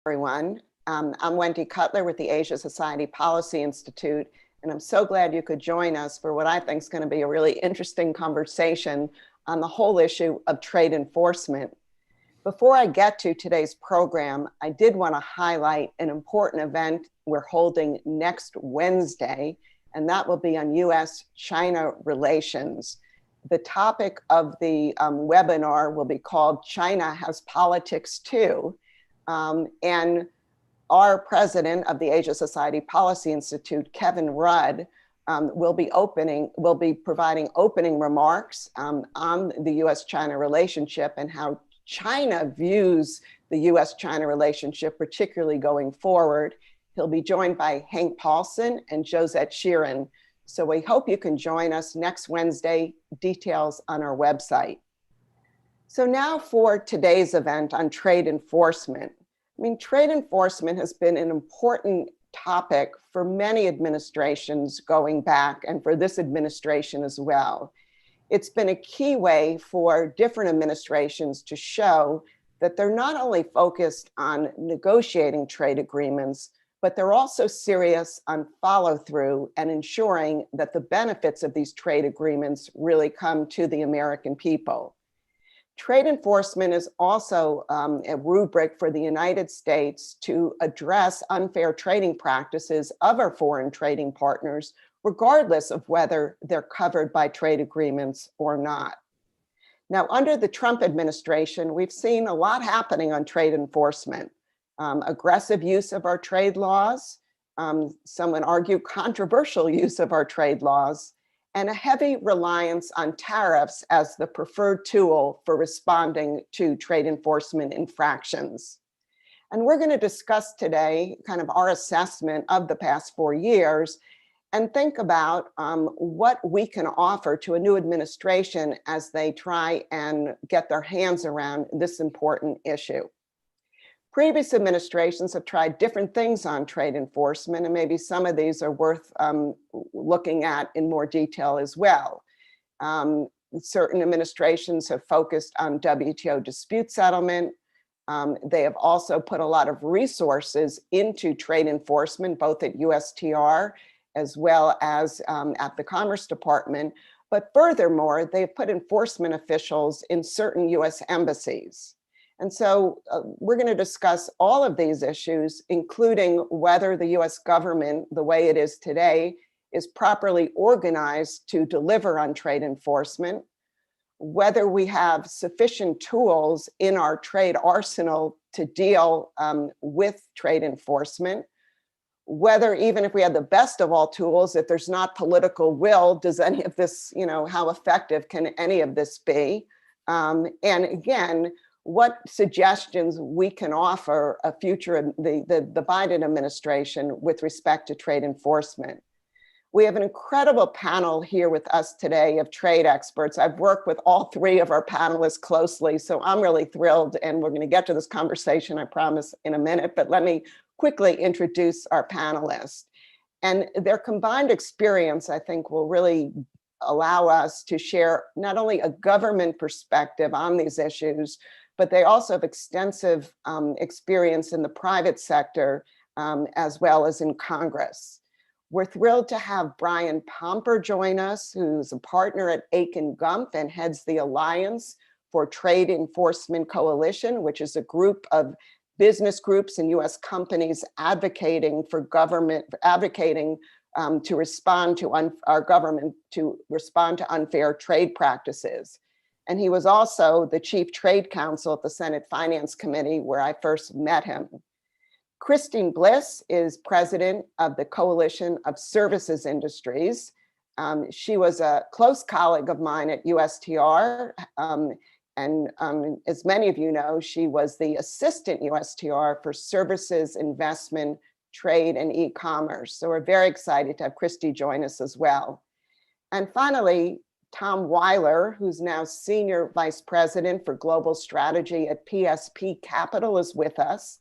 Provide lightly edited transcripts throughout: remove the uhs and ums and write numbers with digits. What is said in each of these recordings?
Everyone. I'm Wendy Cutler with the Asia Society Policy Institute, and I'm so glad you could join us for what I think is going to be a really interesting conversation on the whole issue of trade enforcement. Before I get to today's program, I did want to highlight an important event we're holding next Wednesday, and that will be on U.S.-China relations. The topic of the webinar will be called China Has Politics Too. And our president of the Asia Society Policy Institute, Kevin Rudd, will be providing opening remarks on the U.S.-China relationship and how China views the U.S.-China relationship, particularly going forward. He'll be joined by Hank Paulson and Josette Sheeran. So we hope you can join us next Wednesday. Details on our website. So now for today's event on trade enforcement. I mean, trade enforcement has been an important topic for many administrations going back, and for this administration as well. It's been a key way for different administrations to show that they're not only focused on negotiating trade agreements, but they're also serious on follow-through and ensuring that the benefits of these trade agreements really come to the American people. Trade enforcement is also a rubric for the United States to address unfair trading practices of our foreign trading partners, regardless of whether they're covered by trade agreements or not. Now, under the Trump administration, we've seen a lot happening on trade enforcement. Aggressive use of our trade laws, some would argue controversial use of our trade laws, and a heavy reliance on tariffs as the preferred tool for responding to trade enforcement infractions. And we're going to discuss today kind of our assessment of the past 4 years and think about what we can offer to a new administration as they try and get their hands around this important issue. Previous administrations have tried different things on trade enforcement, and maybe some of these are worth looking at in more detail as well. Certain administrations have focused on WTO dispute settlement. They have also put a lot of resources into trade enforcement, both at USTR as well as at the Commerce Department. But furthermore, they've put enforcement officials in certain US embassies. And so we're going to discuss all of these issues, including whether the US government, the way it is today, is properly organized to deliver on trade enforcement, whether we have sufficient tools in our trade arsenal to deal with trade enforcement, whether even if we had the best of all tools, if there's not political will, does any of this, how effective can any of this be? And again, what suggestions we can offer a future, the Biden administration with respect to trade enforcement. We have an incredible panel here with us today of trade experts. I've worked with all 3 of our panelists closely, so I'm really thrilled, and we're going to get to this conversation, I promise, in a minute, but let me quickly introduce our panelists. And their combined experience, I think, will really allow us to share not only a government perspective on these issues, but they also have extensive experience in the private sector as well as in Congress. We're thrilled to have Brian Pomper join us, who's a partner at Aiken Gump and heads the Alliance for Trade Enforcement Coalition, which is a group of business groups and US companies advocating for government, to respond to our government to respond to unfair trade practices. And he was also the chief trade counsel at the Senate Finance Committee, where I first met him. Christine Bliss is president of the Coalition of Services Industries. She was a close colleague of mine at USTR. As many of you know, she was the assistant USTR for services, investment, trade, and e-commerce. So we're very excited to have Christy join us as well. And finally, Tom Weiler, who's now Senior Vice President for Global Strategy at PSP Capital, is with us.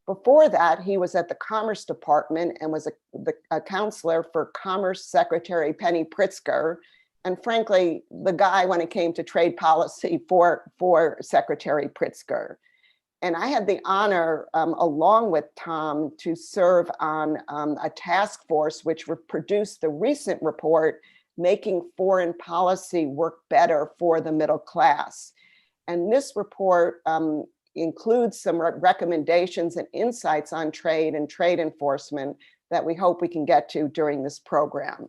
Before that, he was at the Commerce Department and was a counselor for Commerce Secretary Penny Pritzker, and frankly, the guy when it came to trade policy for Secretary Pritzker. And I had the honor, along with Tom, to serve on a task force which produced the recent report, Making Foreign Policy Work Better for the Middle Class. And this report includes some recommendations and insights on trade and trade enforcement that we hope we can get to during this program.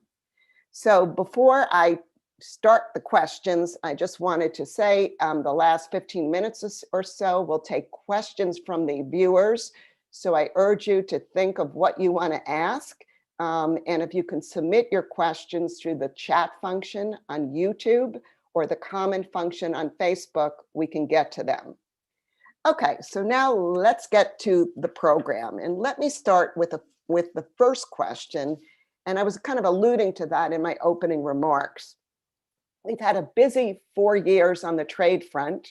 So before I start the questions, I just wanted to say the last 15 minutes or so, we'll take questions from the viewers. So I urge you to think of what you want to ask. And if you can submit your questions through the chat function on YouTube or the comment function on Facebook, we can get to them. Okay, so now let's get to the program. And let me start with the first question. And I was kind of alluding to that in my opening remarks. We've had a busy 4 years on the trade front,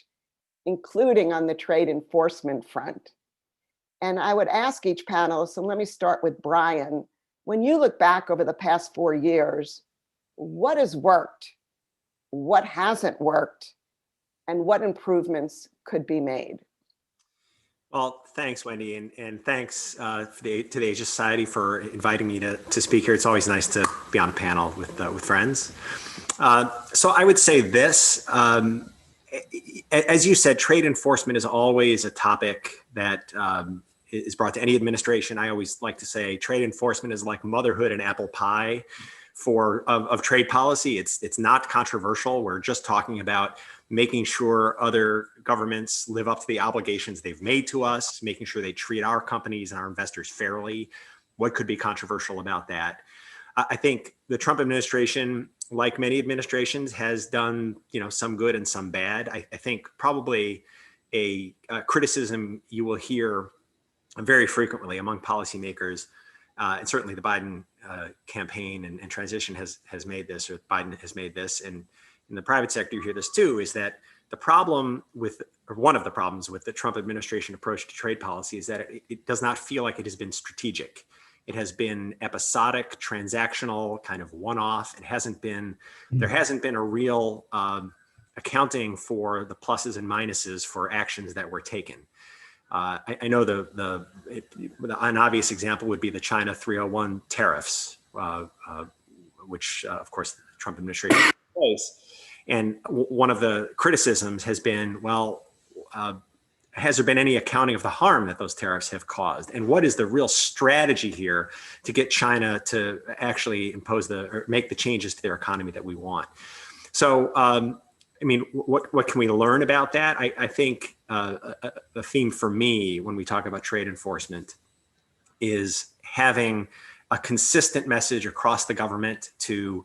including on the trade enforcement front. And I would ask each panelist, and let me start with Brian, when you look back over the past 4 years, what has worked? What hasn't worked? And what improvements could be made? Well, thanks, Wendy, and thanks to the Asia Society for inviting me to speak here. It's always nice to be on a panel with friends. So I would say this, as you said, trade enforcement is always a topic that is brought to any administration. I always like to say trade enforcement is like motherhood and apple pie of trade policy. It's not controversial. We're just talking about making sure other governments live up to the obligations they've made to us, making sure they treat our companies and our investors fairly. What could be controversial about that? I think the Trump administration, like many administrations, has done some good and some bad. I think probably a criticism you will hear very frequently among policymakers, and certainly the Biden campaign and transition has made this, or Biden has made this, and in the private sector you hear this too, is that the problem with, or one of the problems with the Trump administration approach to trade policy is that it does not feel like it has been strategic. It has been episodic, transactional, kind of one-off. It hasn't been, there hasn't been a real accounting for the pluses and minuses for actions that were taken. I know an obvious example would be the China 301 tariffs, which of course the Trump administration put in place. And one of the criticisms has been, well, has there been any accounting of the harm that those tariffs have caused? And what is the real strategy here to get China to actually or make the changes to their economy that we want? So, I mean, what can we learn about that? I think the theme for me when we talk about trade enforcement is having a consistent message across the government to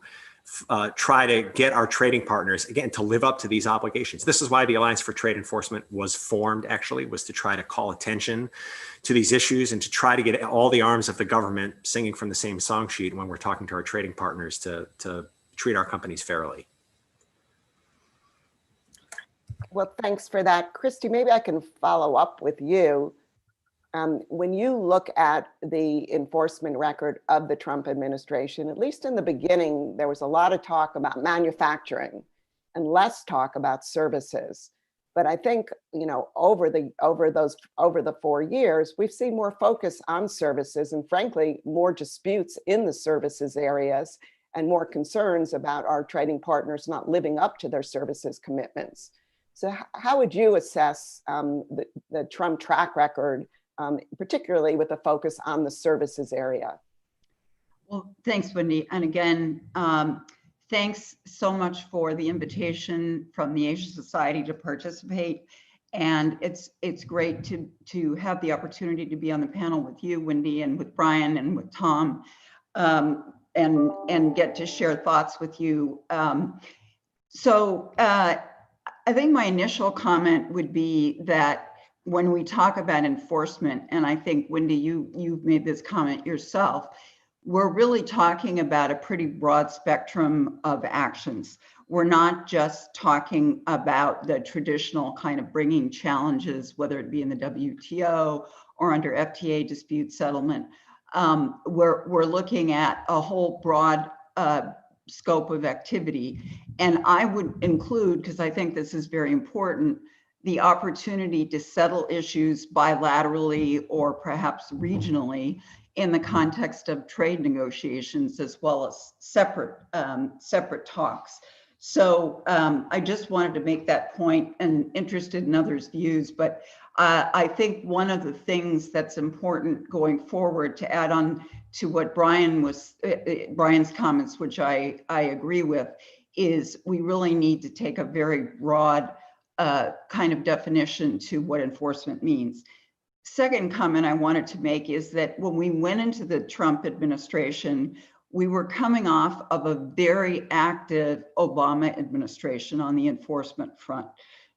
try to get our trading partners, again, to live up to these obligations. This is why the Alliance for Trade Enforcement was formed, actually, was to try to call attention to these issues and to try to get all the arms of the government singing from the same song sheet when we're talking to our trading partners to treat our companies fairly. Well, thanks for that. Christy, maybe I can follow up with you. When you look at the enforcement record of the Trump administration, at least in the beginning, there was a lot of talk about manufacturing and less talk about services. But I think, over the 4 years, we've seen more focus on services and, frankly, more disputes in the services areas and more concerns about our trading partners not living up to their services commitments. So how would you assess the Trump track record, particularly with a focus on the services area? Well, thanks, Wendy. And again, thanks so much for the invitation from the Asia Society to participate. And it's great to have the opportunity to be on the panel with you, Wendy, and with Brian and with Tom, and get to share thoughts with you. I think my initial comment would be that when we talk about enforcement, and I think, Wendy, you've made this comment yourself, we're really talking about a pretty broad spectrum of actions. We're not just talking about the traditional kind of bringing challenges, whether it be in the WTO or under FTA dispute settlement. We're looking at a whole broad scope of activity. And I would include, because I think this is very important, the opportunity to settle issues bilaterally or perhaps regionally in the context of trade negotiations, as well as separate talks. So I just wanted to make that point, and interested in others' views, but I think one of the things that's important going forward, to add on to what Brian's comments, which I agree with, is we really need to take a very broad kind of definition to what enforcement means. Second comment I wanted to make is that when we went into the Trump administration, we were coming off of a very active Obama administration on the enforcement front.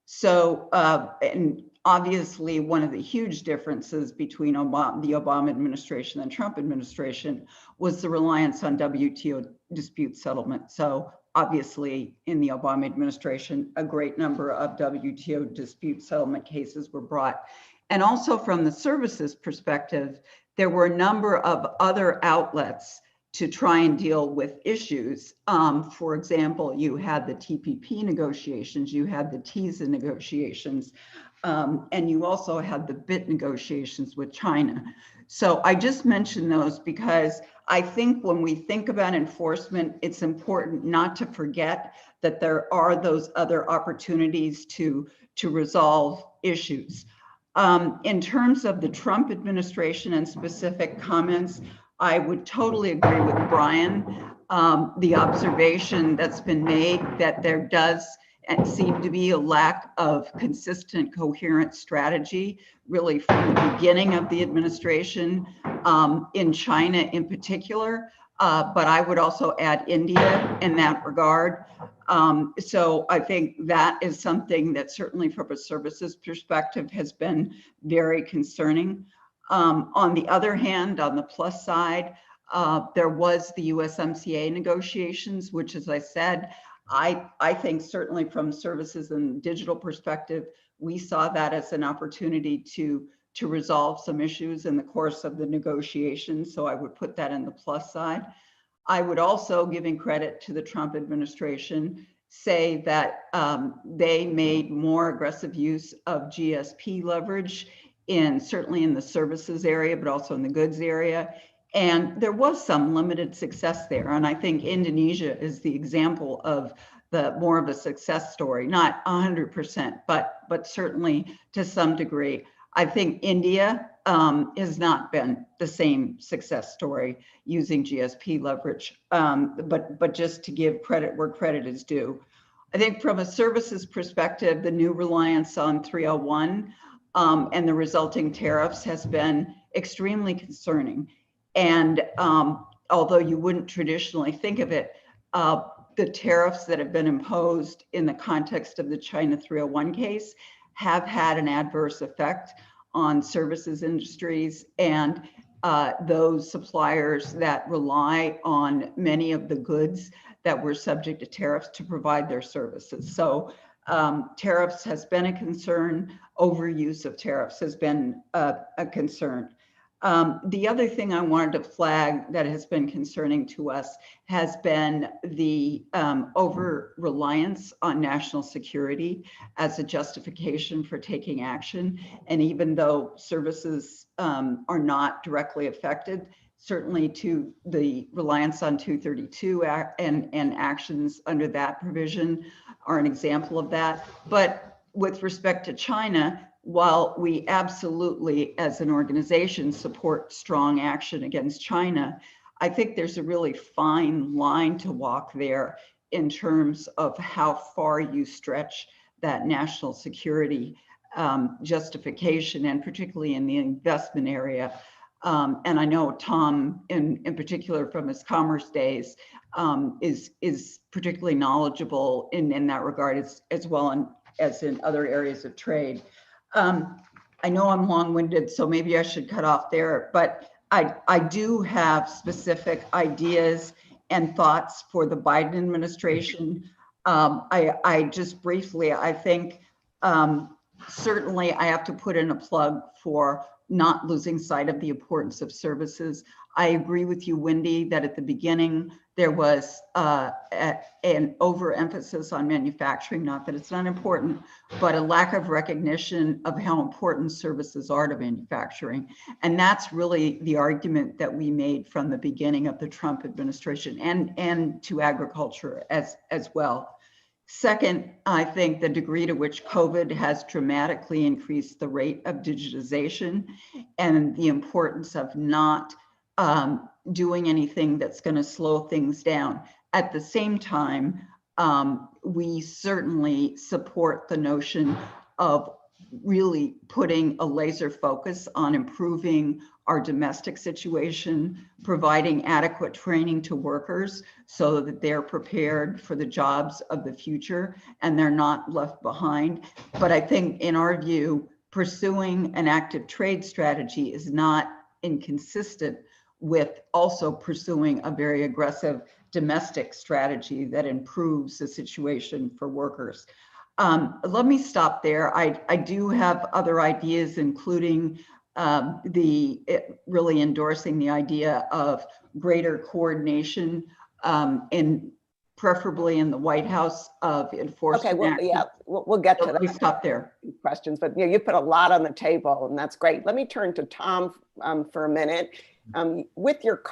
So, and obviously one of the huge differences between the Obama administration and Trump administration was the reliance on WTO dispute settlement. So obviously in the Obama administration, a great number of WTO dispute settlement cases were brought. And also from the services perspective, there were a number of other outlets to try and deal with issues. For example, you had the TPP negotiations, you had the TISA negotiations, and you also had the BIT negotiations with China. So I just mentioned those because I think when we think about enforcement, it's important not to forget that there are those other opportunities to resolve issues. In terms of the Trump administration and specific comments, I would totally agree with Brian. The observation that's been made that there does seem to be a lack of consistent, coherent strategy, really from the beginning of the administration, in China in particular, but I would also add India in that regard. So I think that is something that certainly from a services perspective has been very concerning. On the other hand, on the plus side, there was the USMCA negotiations, which, as I said, I think certainly from services and digital perspective, we saw that as an opportunity to resolve some issues in the course of the negotiations. So I would put that in the plus side. I would also, giving credit to the Trump administration, say that they made more aggressive use of GSP leverage certainly in the services area, but also in the goods area. And there was some limited success there. And I think Indonesia is the example of more of a success story, not 100%, but certainly to some degree. I think India has not been the same success story using GSP leverage, but just to give credit where credit is due. I think from a services perspective, the new reliance on 301 and the resulting tariffs has been extremely concerning. And although you wouldn't traditionally think of it, the tariffs that have been imposed in the context of the China 301 case have had an adverse effect on services industries and those suppliers that rely on many of the goods that were subject to tariffs to provide their services. So tariffs has been a concern. Overuse of tariffs has been a concern. The other thing I wanted to flag that has been concerning to us has been the over-reliance on national security as a justification for taking action. And even though services are not directly affected, certainly to the reliance on 232 and actions under that provision are an example of that. But with respect to China, while we absolutely, as an organization, support strong action against China, I think there's a really fine line to walk there in terms of how far you stretch that national security justification, and particularly in the investment area. And I know Tom, in particular from his commerce days, is particularly knowledgeable in that regard as well as in other areas of trade. I know I'm long-winded, so maybe I should cut off there, but I do have specific ideas and thoughts for the Biden administration. I just briefly, I think certainly I have to put in a plug for not losing sight of the importance of services. I agree with you, Wendy, that at the beginning there was an overemphasis on manufacturing, not that it's not important, but a lack of recognition of how important services are to manufacturing. And that's really the argument that we made from the beginning of the Trump administration, and to agriculture as well. Second, I think the degree to which COVID has dramatically increased the rate of digitization and the importance of not doing anything that's going to slow things down. At the same time, we certainly support the notion of really putting a laser focus on improving our domestic situation, providing adequate training to workers so that they're prepared for the jobs of the future and they're not left behind. But I think in our view, pursuing an active trade strategy is not inconsistent with also pursuing a very aggressive domestic strategy that improves the situation for workers. Let me stop there. I do have other ideas, including really endorsing the idea of greater coordination and preferably in the White House of enforcement. Okay, well, yeah, we'll get to that. Let me stop there. Questions, but you put a lot on the table, and that's great. Let me turn to Tom for a minute. With your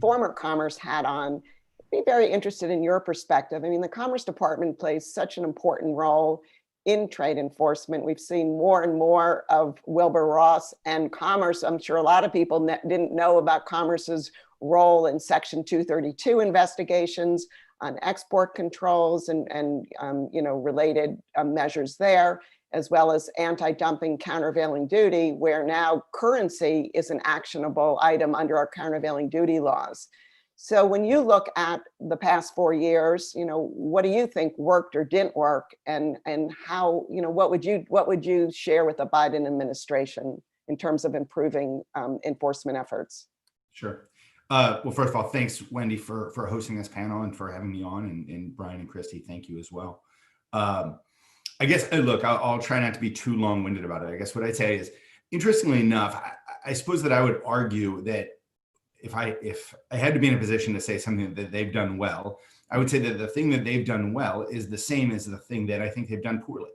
former commerce hat on, I'd be very interested in your perspective. I mean, the Commerce Department plays such an important role in trade enforcement. We've seen more and more of Wilbur Ross and Commerce. I'm sure a lot of people didn't know about Commerce's role in Section 232 investigations on export controls and related measures there, as well as anti-dumping countervailing duty, where now currency is an actionable item under our countervailing duty laws. So when you look at the past 4 years, what do you think worked or didn't work, and how, what would you share with the Biden administration in terms of improving enforcement efforts? Sure. Well, first of all, thanks, Wendy, for hosting this panel and for having me on, and Brian and Christy, thank you as well. I guess, look, I'll try not to be too long-winded about it. I guess what I'd say is, interestingly enough, I suppose that I would argue that if I had to be in a position to say something that they've done well, I would say that the thing that they've done well is the same as the thing that I think they've done poorly,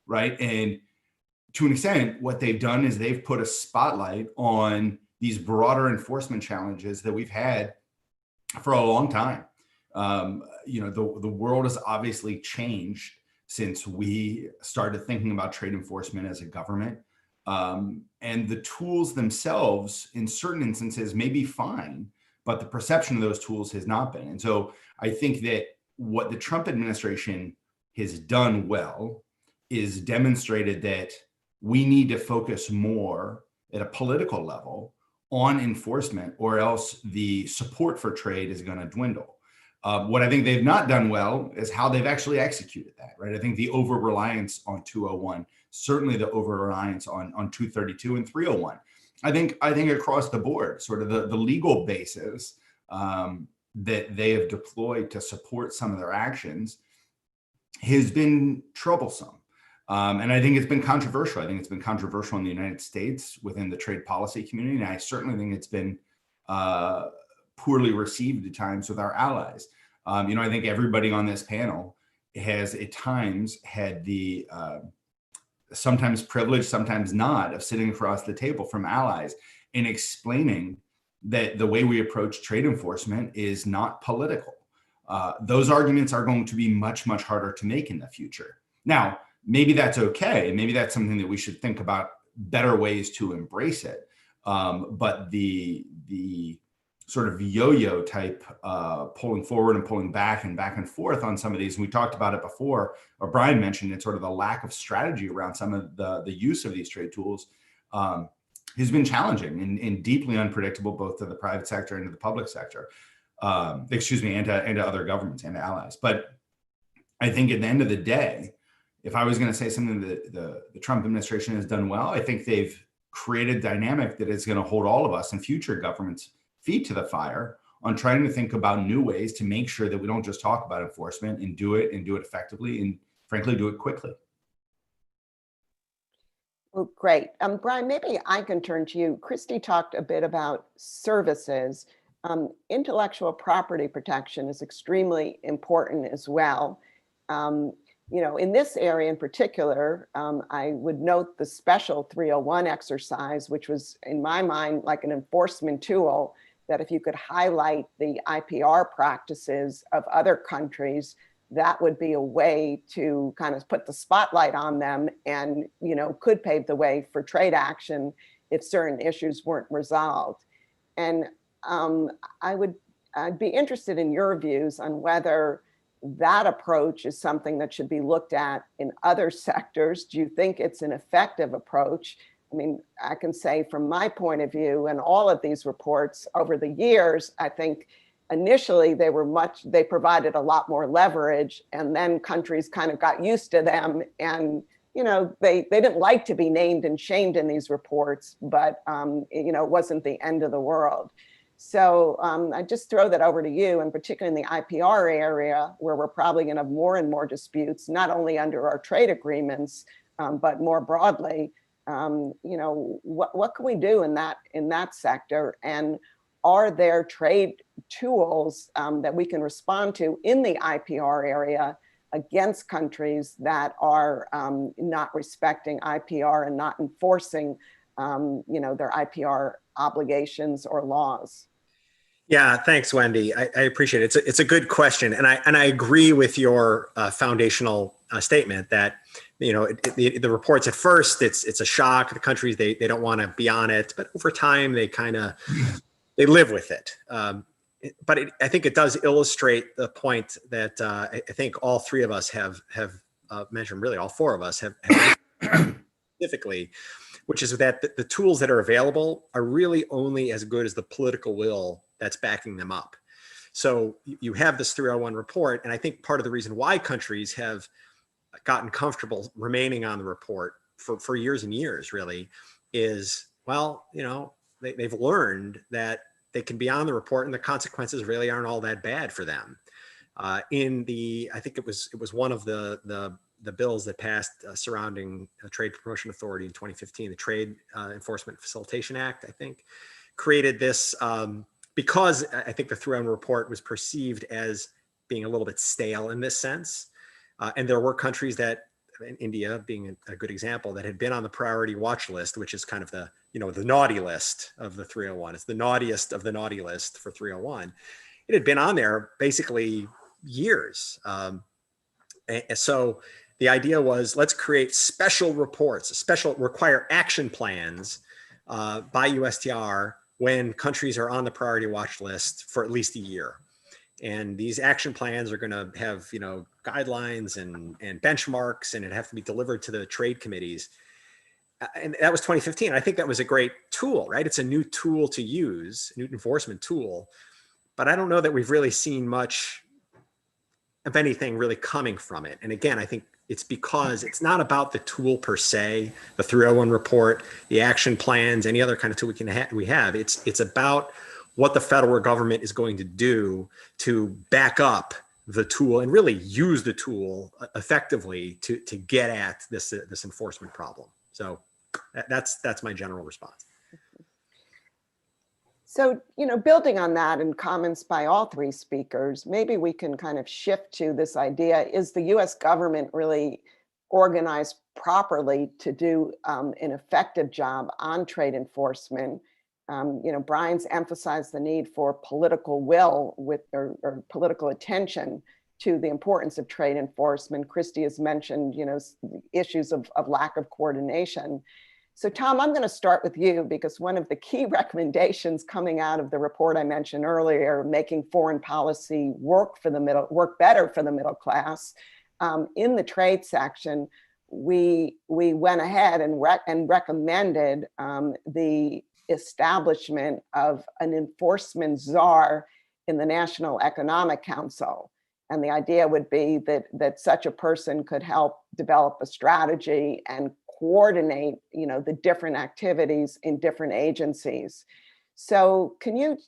right? And to an extent, what they've done is they've put a spotlight on these broader enforcement challenges that we've had for a long time. The world has obviously changed since we started thinking about trade enforcement as a government. And the tools themselves, in certain instances, may be fine, but the perception of those tools has not been. And so I think that what the Trump administration has done well is demonstrated that we need to focus more at a political level on enforcement, or else the support for trade is going to dwindle. What I think they've not done well is how they've actually executed that, right? I think the over-reliance on 201, certainly the over-reliance on 232 and 301. I think across the board, sort of the legal basis that they have deployed to support some of their actions has been troublesome. And I think it's been controversial. I think it's been controversial in the United States within the trade policy community. And I certainly think it's been poorly received at times with our allies. I think everybody on this panel has at times had the sometimes privileged, sometimes not, of sitting across the table from allies and explaining that the way we approach trade enforcement is not political. Those arguments are going to be much, much harder to make in the future. Now, maybe that's okay. Maybe that's something that we should think about better ways to embrace it. But the sort of yo-yo type pulling forward and pulling back and forth on some of these, and we talked about it before, or Brian mentioned it, sort of the lack of strategy around some of the use of these trade tools has been challenging and deeply unpredictable, both to the private sector and to the public sector, and to other governments and to allies. But I think at the end of the day, if I was going to say something that the Trump administration has done well, I think they've created a dynamic that is going to hold all of us and future governments' feet to the fire on trying to think about new ways to make sure that we don't just talk about enforcement and do it effectively, and frankly, do it quickly. Well, great. Brian, maybe I can turn to you. Christy talked a bit about services. Intellectual property protection is extremely important as well. Um, in this area in particular, I would note the special 301 exercise, which was in my mind like an enforcement tool, that if you could highlight the IPR practices of other countries, that would be a way to kind of put the spotlight on them and, could pave the way for trade action if certain issues weren't resolved. And um, I'd be interested in your views on whether that approach is something that should be looked at in other sectors. Do you think it's an effective approach? I mean, I can say from my point of view, and all of these reports over the years, I think initially they provided a lot more leverage, and then countries kind of got used to them, and they didn't like to be named and shamed in these reports, but it wasn't the end of the world. So I just throw that over to you, and particularly in the IPR area, where we're probably going to have more and more disputes, not only under our trade agreements, but more broadly. What can we do in that sector? And are there trade tools that we can respond to in the IPR area against countries that are not respecting IPR and not enforcing their IPR obligations or laws? Yeah, thanks, Wendy. I appreciate it. It's a good question, and I agree with your foundational statement that the reports at first it's a shock. The countries they don't want to be on it, but over time they live with it. But I think it does illustrate the point that I think all three of us have mentioned. Really, all four of us have specifically, which is that the tools that are available are really only as good as the political will that's backing them up. So you have this 301 report, and I think part of the reason why countries have gotten comfortable remaining on the report for years and years really is, well, they've learned that they can be on the report and the consequences really aren't all that bad for them. I think it was one of the bills that passed surrounding a Trade Promotion Authority in 2015, the Trade Enforcement Facilitation Act, I think, created this because I think the 301 report was perceived as being a little bit stale in this sense. And there were countries that, India being a good example, that had been on the priority watch list, which is kind of the naughty list of the 301. It's the naughtiest of the naughty list for 301. It had been on there basically years. And so the idea was, let's create special reports, require action plans by USTR when countries are on the priority watch list for at least a year. And these action plans are going to have, guidelines and benchmarks, and it have to be delivered to the trade committees. And that was 2015. I think that was a great tool, right? It's a new tool to use, a new enforcement tool. But I don't know that we've really seen much of anything really coming from it. And again, I think it's because it's not about the tool per se, the 301 report, the action plans, any other kind of tool we have. It's about what the federal government is going to do to back up the tool and really use the tool effectively to get at this enforcement problem. So that's my general response. So, building on that and comments by all three speakers, maybe we can kind of shift to this idea: is the U.S. government really organized properly to do an effective job on trade enforcement? Brian's emphasized the need for political will or political attention to the importance of trade enforcement. Christy has mentioned, issues of lack of coordination. So Tom, I'm going to start with you, because one of the key recommendations coming out of the report I mentioned earlier, making foreign policy work better for the middle class, in the trade section, we went ahead and recommended the establishment of an enforcement czar in the National Economic Council. And the idea would be that such a person could help develop a strategy and coordinate, the different activities in different agencies. So can you,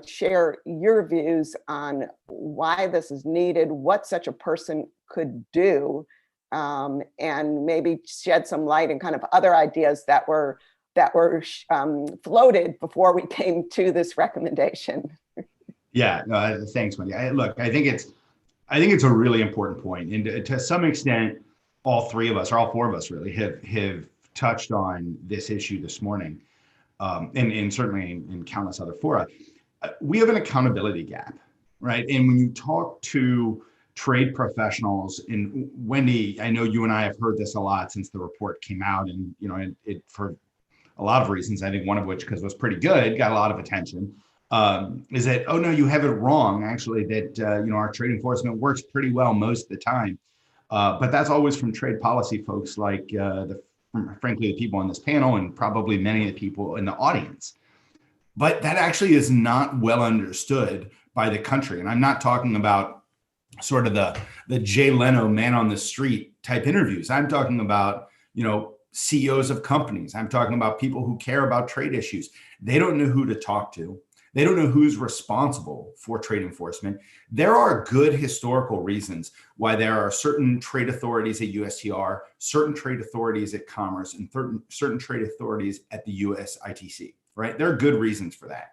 share your views on why this is needed, what such a person could do, and maybe shed some light and kind of other ideas that were floated before we came to this recommendation. Yeah, no, thanks, Wendy. Look, I think it's a really important point, and to some extent, all three of us, or all four of us, really have touched on this issue this morning, and certainly in countless other fora. We have an accountability gap, right? And when you talk to trade professionals, and Wendy, I know you and I have heard this a lot since the report came out, and it for a lot of reasons, I think one of which because it was pretty good, got a lot of attention. Is that, oh no, you have it wrong, actually, that our trade enforcement works pretty well most of the time. But that's always from trade policy folks like frankly, the people on this panel and probably many of the people in the audience. But that actually is not well understood by the country. And I'm not talking about sort of the Jay Leno man on the street type interviews. I'm talking about, CEOs of companies. I'm talking about people who care about trade issues. They don't know who to talk to. They don't know who's responsible for trade enforcement. There are good historical reasons why there are certain trade authorities at USTR, certain trade authorities at Commerce, and certain trade authorities at the US ITC, right? There are good reasons for that.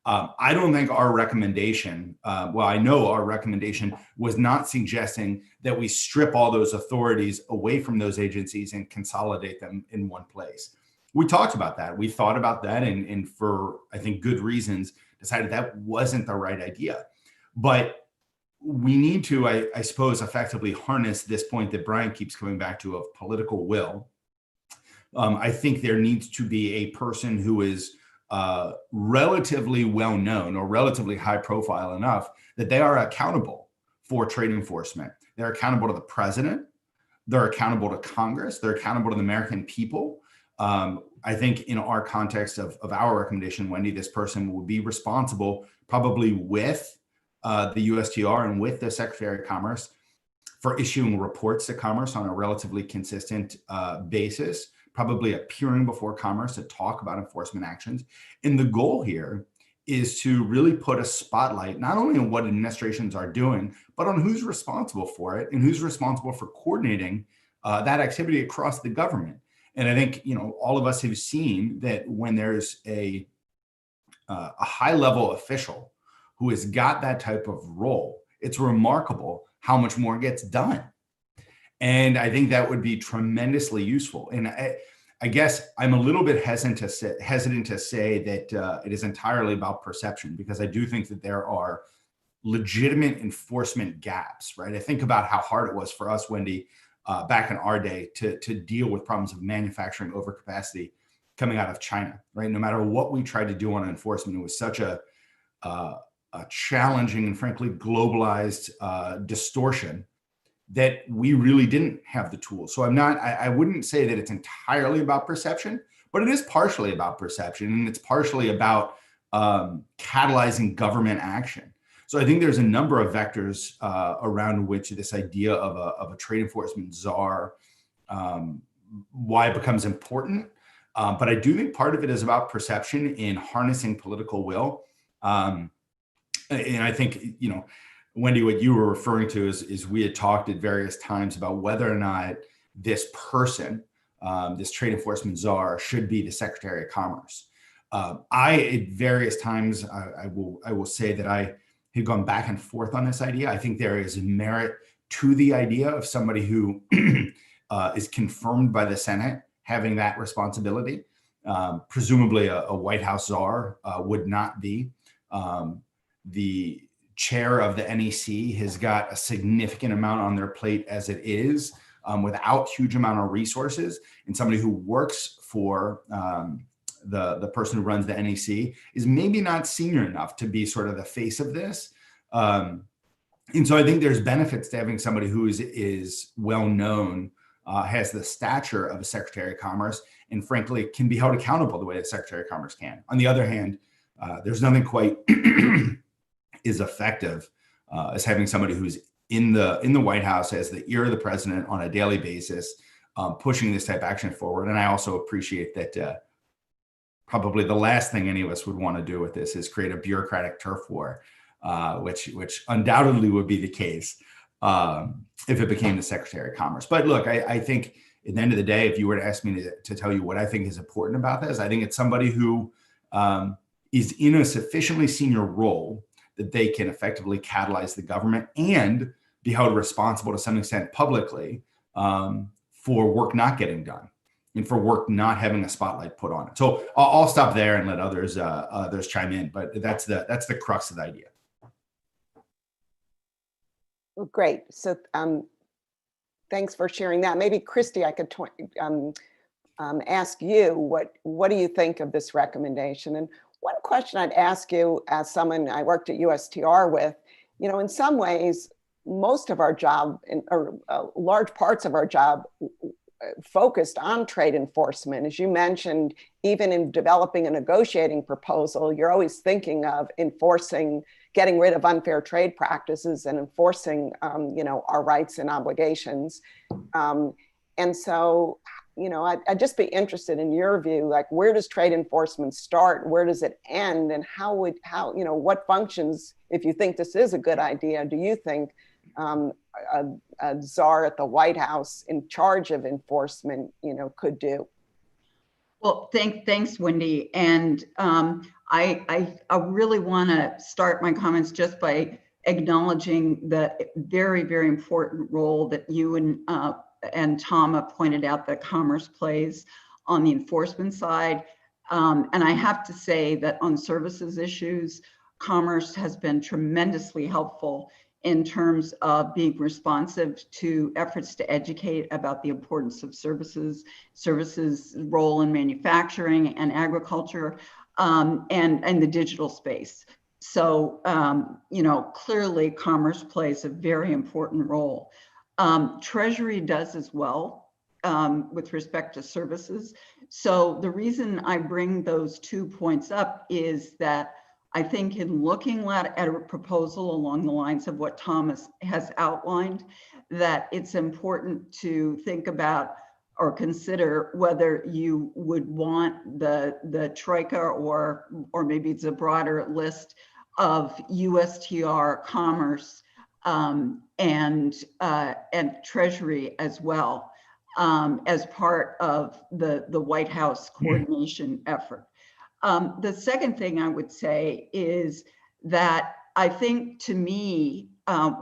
I don't think our recommendation, I know our recommendation was not suggesting that we strip all those authorities away from those agencies and consolidate them in one place. We talked about that. We thought about that, and for, I think, good reasons, decided that wasn't the right idea. But we need to, I suppose, effectively harness this point that Brian keeps coming back to of political will. I think there needs to be a person who is relatively well known or relatively high profile enough that they are accountable for trade enforcement. They're accountable to the president. They're accountable to Congress. They're accountable to the American people. I think in our context of our recommendation, Wendy, this person will be responsible probably with the USTR and with the Secretary of Commerce for issuing reports to Commerce on a relatively consistent basis, probably appearing before Commerce to talk about enforcement actions. And the goal here is to really put a spotlight, not only on what administrations are doing, but on who's responsible for it and who's responsible for coordinating that activity across the government. And I think, all of us have seen that when there's a high-level official who has got that type of role, it's remarkable how much more gets done. And I think that would be tremendously useful. And I guess I'm a little bit hesitant to say that it is entirely about perception, because I do think that there are legitimate enforcement gaps, right? I think about how hard it was for us, Wendy, back in our day to deal with problems of manufacturing overcapacity coming out of China, right? No matter what we tried to do on enforcement, it was such a challenging and frankly globalized distortion that we really didn't have the tools. So I wouldn't say that it's entirely about perception, but it is partially about perception, and it's partially about catalyzing government action. So I think there's a number of vectors around which this idea of a trade enforcement czar, why it becomes important. But I do think part of it is about perception in harnessing political will. And I think, Wendy, what you were referring to is we had talked at various times about whether or not this person, this trade enforcement czar, should be the Secretary of Commerce. At various times, I will say that I had gone back and forth on this idea. I think there is merit to the idea of somebody who is confirmed by the Senate having that responsibility. Presumably a White House czar would not be. The chair of the NEC has got a significant amount on their plate as it is, without huge amount of resources, and somebody who works for the person who runs the NEC is maybe not senior enough to be sort of the face of this. And so I think there's benefits to having somebody who is well known, has the stature of a Secretary of Commerce, and frankly can be held accountable the way the Secretary of Commerce can. On the other hand, there's nothing quite as effective as having somebody who's in the White House as the ear of the president on a daily basis, pushing this type of action forward. And I also appreciate that probably the last thing any of us would want to do with this is create a bureaucratic turf war, which undoubtedly would be the case. if it became the Secretary of Commerce. But look, I think at the end of the day, if you were to ask me to tell you what I think is important about this, I think it's somebody who is in a sufficiently senior role that they can effectively catalyze the government and be held responsible to some extent publicly for work not getting done and for work not having a spotlight put on it. So I'll stop there and let others chime in, but that's the crux of the idea. Well, great. So thanks for sharing that. Maybe Christy, I could ask you, what do you think of this recommendation? And one question I'd ask you, as someone I worked at USTR with, in some ways, most of our job, or large parts of our job, focused on trade enforcement. As you mentioned, even in developing a negotiating proposal, you're always thinking of enforcing, getting rid of unfair trade practices and enforcing, our rights and obligations. And so, I'd just be interested in your view, like, where does trade enforcement start? Where does it end? And what functions, if you think this is a good idea, do you think a czar at the White House in charge of enforcement, could do? Well, thanks, Wendy. And I really want to start my comments just by acknowledging the very, very important role that you and Tom pointed out that Commerce plays on the enforcement side. And I have to say that on services issues, Commerce has been tremendously helpful in terms of being responsive to efforts to educate about the importance of services role in manufacturing and agriculture, and the digital space. So, clearly Commerce plays a very important role. Treasury does as well with respect to services. So the reason I bring those 2 points up is that I think in looking at a proposal along the lines of what Thomas has outlined, that it's important to think about or consider whether you would want the troika or maybe it's a broader list of USTR, Commerce, and Treasury as well, as part of the White House coordination effort. The second thing I would say is that I think, to me,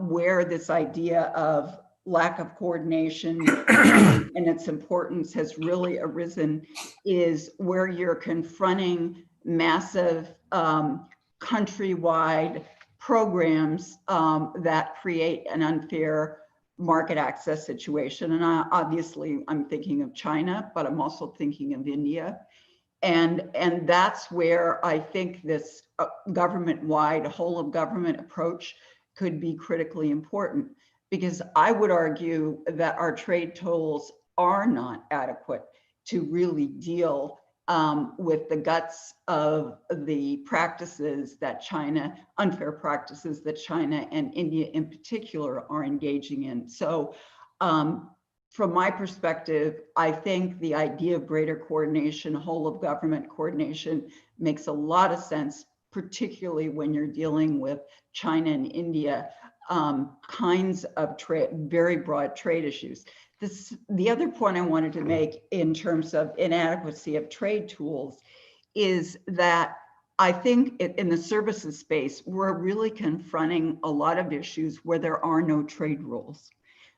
where this idea of lack of coordination and its importance has really arisen is where you're confronting massive countrywide programs that create an unfair market access situation. And obviously I'm thinking of China, but I'm also thinking of India. And that's where I think this government-wide, whole of government approach could be critically important, because I would argue that our trade tools are not adequate to really deal with the guts of the practices that China, unfair practices that China and India in particular are engaging in. So from my perspective, I think the idea of greater coordination, whole of government coordination, makes a lot of sense, particularly when you're dealing with China and India, kinds of very broad trade issues. The other point I wanted to make in terms of inadequacy of trade tools is that I think in the services space, we're really confronting a lot of issues where there are no trade rules.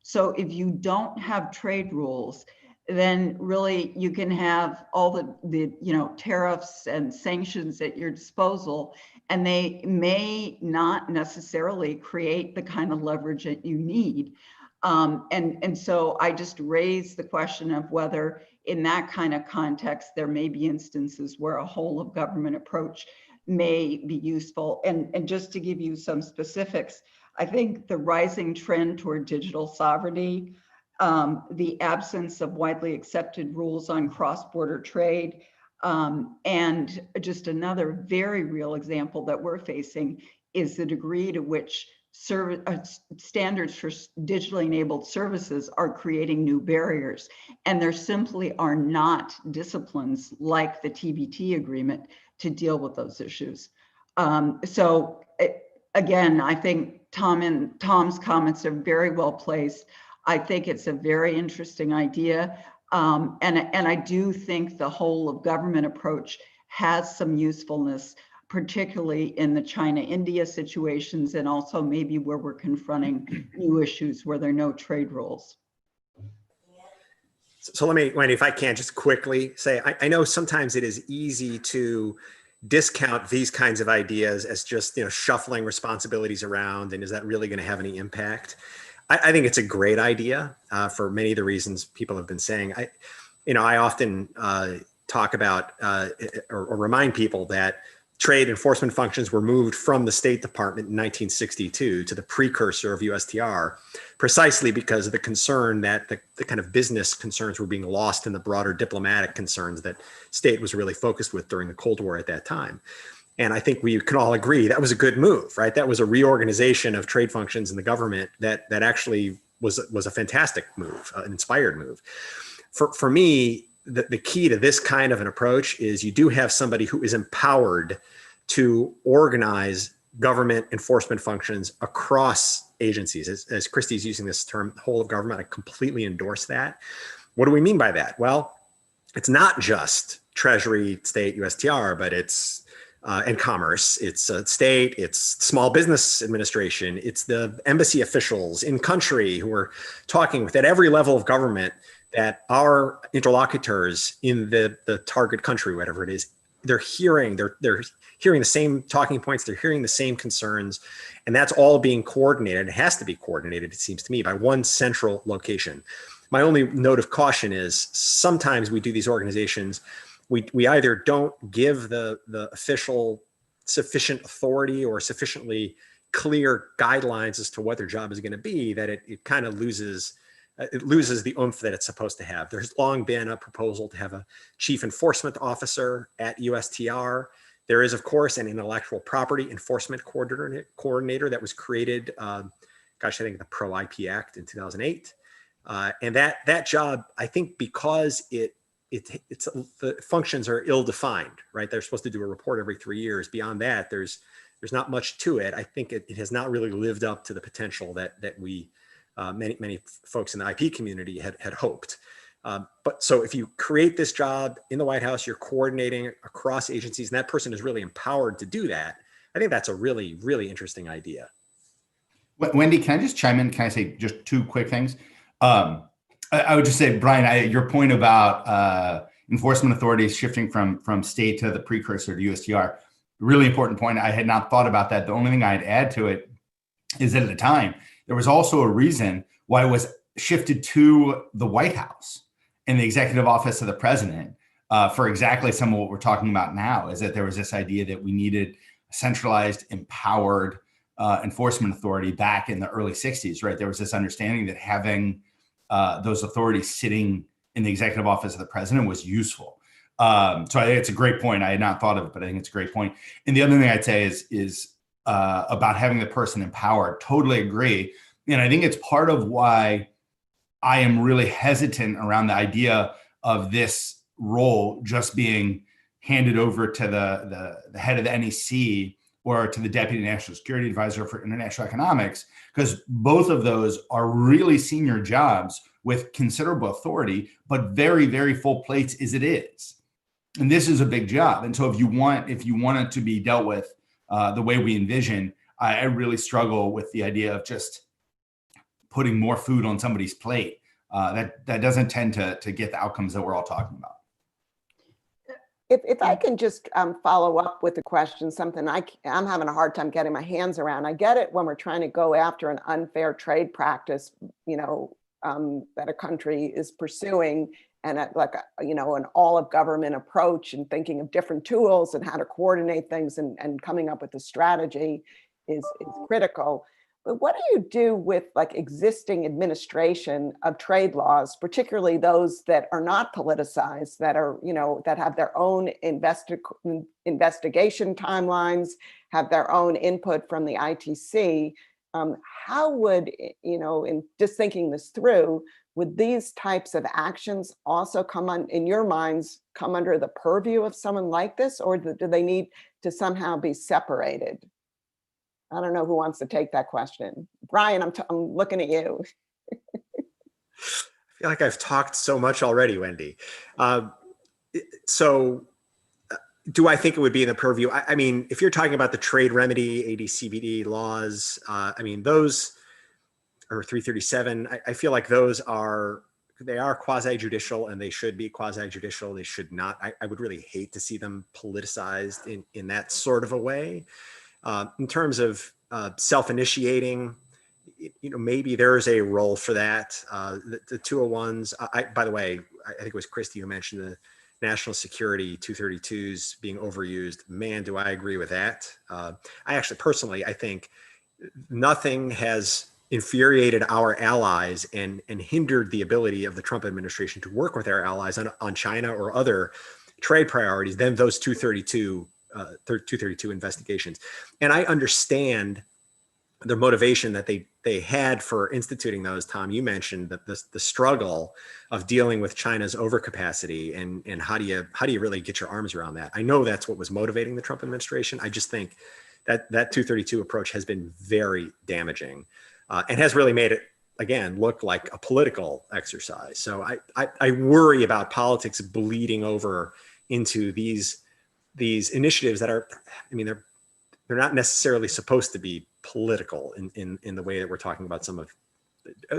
So if you don't have trade rules, then really you can have all the tariffs and sanctions at your disposal, and they may not necessarily create the kind of leverage that you need. And so I just raised the question of whether in that kind of context, there may be instances where a whole of government approach may be useful. And just to give you some specifics, I think the rising trend toward digital sovereignty, the absence of widely accepted rules on cross-border trade, and just another very real example that we're facing is the degree to which standards for digitally enabled services are creating new barriers. And there simply are not disciplines like the TBT agreement to deal with those issues. So again, I think Tom's comments are very well placed. I think it's a very interesting idea. And I do think the whole of government approach has some usefulness, particularly in the China-India situations, and also maybe where we're confronting new issues where there are no trade rules. So let me, Wendy, if I can just quickly say, I know sometimes it is easy to discount these kinds of ideas as just, shuffling responsibilities around, and is that really going to have any impact? I think it's a great idea for many of the reasons people have been saying. I often talk about or remind people that trade enforcement functions were moved from the State Department in 1962 to the precursor of USTR, precisely because of the concern that the kind of business concerns were being lost in the broader diplomatic concerns that state was really focused with during the Cold War at that time. And I think we can all agree that was a good move, right? That was a reorganization of trade functions in the government that actually was a fantastic move, an inspired move. For me, the key to this kind of an approach is you do have somebody who is empowered to organize government enforcement functions across agencies. As Christy's using this term, whole of government, I completely endorse that. What do we mean by that? Well, it's not just Treasury, state, USTR, but it's and commerce, it's state, it's small business administration, it's the embassy officials in country who are talking with at every level of government that our interlocutors in the target country, whatever it is, they're hearing the same talking points, they're hearing the same concerns, and that's all being coordinated. It has to be coordinated, it seems to me, by one central location. My only note of caution is sometimes we do these organizations, we either don't give the official sufficient authority or sufficiently clear guidelines as to what their job is going to be, that it kind of loses the oomph that it's supposed to have. There's long been a proposal to have a chief enforcement officer at USTR. There is, of course, an intellectual property enforcement coordinator that was created, I think the Pro IP Act in 2008. And that job, I think, because the functions are ill-defined, right? They're supposed to do a report every 3 years. Beyond that, there's not much to it. I think it has not really lived up to the potential that we many folks in the IP community had hoped. But so if you create this job in the White House, you're coordinating across agencies, and that person is really empowered to do that. I think that's a really, really interesting idea. Wendy, can I just chime in? Can I say just two quick things? I would just say, Brian, your point about enforcement authorities shifting from state to the precursor to USTR, really important point. I had not thought about that. The only thing I'd add to it is that at the time, there was also a reason why it was shifted to the White House and the executive office of the president for exactly some of what we're talking about now, is that there was this idea that we needed a centralized, empowered enforcement authority back in the early 60s, right? There was this understanding that having those authorities sitting in the executive office of the president was useful. So I think it's a great point. I had not thought of it, but I think it's a great point. And the other thing I'd say is about having the person empowered. Totally agree. And I think it's part of why I am really hesitant around the idea of this role just being handed over to the head of the NEC or to the Deputy National Security Advisor for International Economics, because both of those are really senior jobs with considerable authority, but very, very full plates as it is. And this is a big job. And so if you want it to be dealt with the way we envision, I really struggle with the idea of just putting more food on somebody's plate. That doesn't tend to get the outcomes that we're all talking about. If I can just follow up with a question, something I'm having a hard time getting my hands around. I get it when we're trying to go after an unfair trade practice, that a country is pursuing, and an all of government approach, and thinking of different tools and how to coordinate things and coming up with a strategy is critical. But what do you do with existing administration of trade laws, particularly those that are not politicized, that are, that have their own investigation timelines, have their own input from the ITC? How would, in just thinking this through, would these types of actions also in your minds, come under the purview of someone like this, or do they need to somehow be separated? I don't know who wants to take that question. Brian, I'm looking at you. I feel like I've talked so much already, Wendy. So do I think it would be in the purview? I mean, if you're talking about the trade remedy, AD/CVD laws, I mean, those or 337, I feel like those they are quasi-judicial, and they should be quasi-judicial. They should not. I would really hate to see them politicized in that sort of a way. In terms of self-initiating, maybe there is a role for that. The 201s, by the way, I think it was Christy who mentioned the national security 232s being overused. Man, do I agree with that. I actually, personally, I think nothing has infuriated our allies and hindered the ability of the Trump administration to work with our allies on China or other trade priorities than those 232 investigations. And I understand the motivation that they had for instituting those. Tom, you mentioned that the struggle of dealing with China's overcapacity and how do you really get your arms around that? I know that's what was motivating the Trump administration. I just think that 232 approach has been very damaging and has really made it, again, look like a political exercise. So I worry about politics bleeding over into these initiatives that are, I mean, they're not necessarily supposed to be political in the way that we're talking about some of,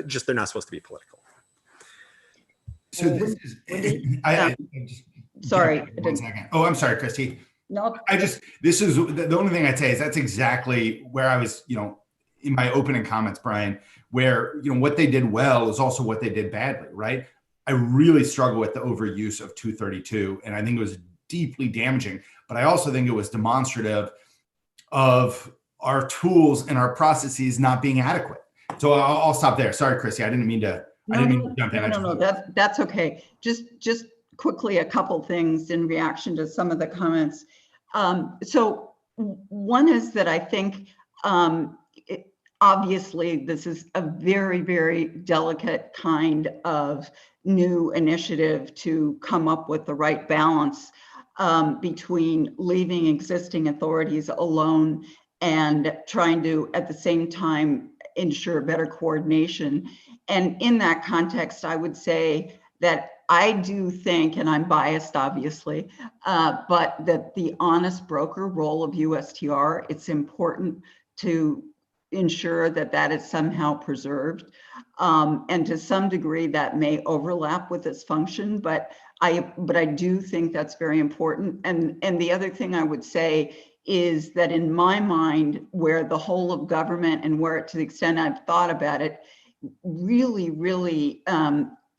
just they're not supposed to be political. So this is, sorry. 1 second. Oh, I'm sorry, Christy. No. This is the only thing I'd say is that's exactly where I was, in my opening comments, Brian, where, what they did well is also what they did badly, right? I really struggle with the overuse of 232, and I think it was deeply damaging, but I also think it was demonstrative of our tools and our processes not being adequate. So I'll stop there. Sorry, Christy, I didn't mean to jump in. No, that's okay. Just quickly, a couple things in reaction to some of the comments. So one is that I think, obviously, this is a very, very delicate kind of new initiative to come up with the right balance between leaving existing authorities alone and trying to, at the same time, ensure better coordination. And in that context, I would say that I do think, and I'm biased, obviously, but that the honest broker role of USTR, it's important to ensure that that is somehow preserved. And to some degree that may overlap with its function, but I do think that's very important. And the other thing I would say is that in my mind, where the whole of government and where, to the extent I've thought about it, really, really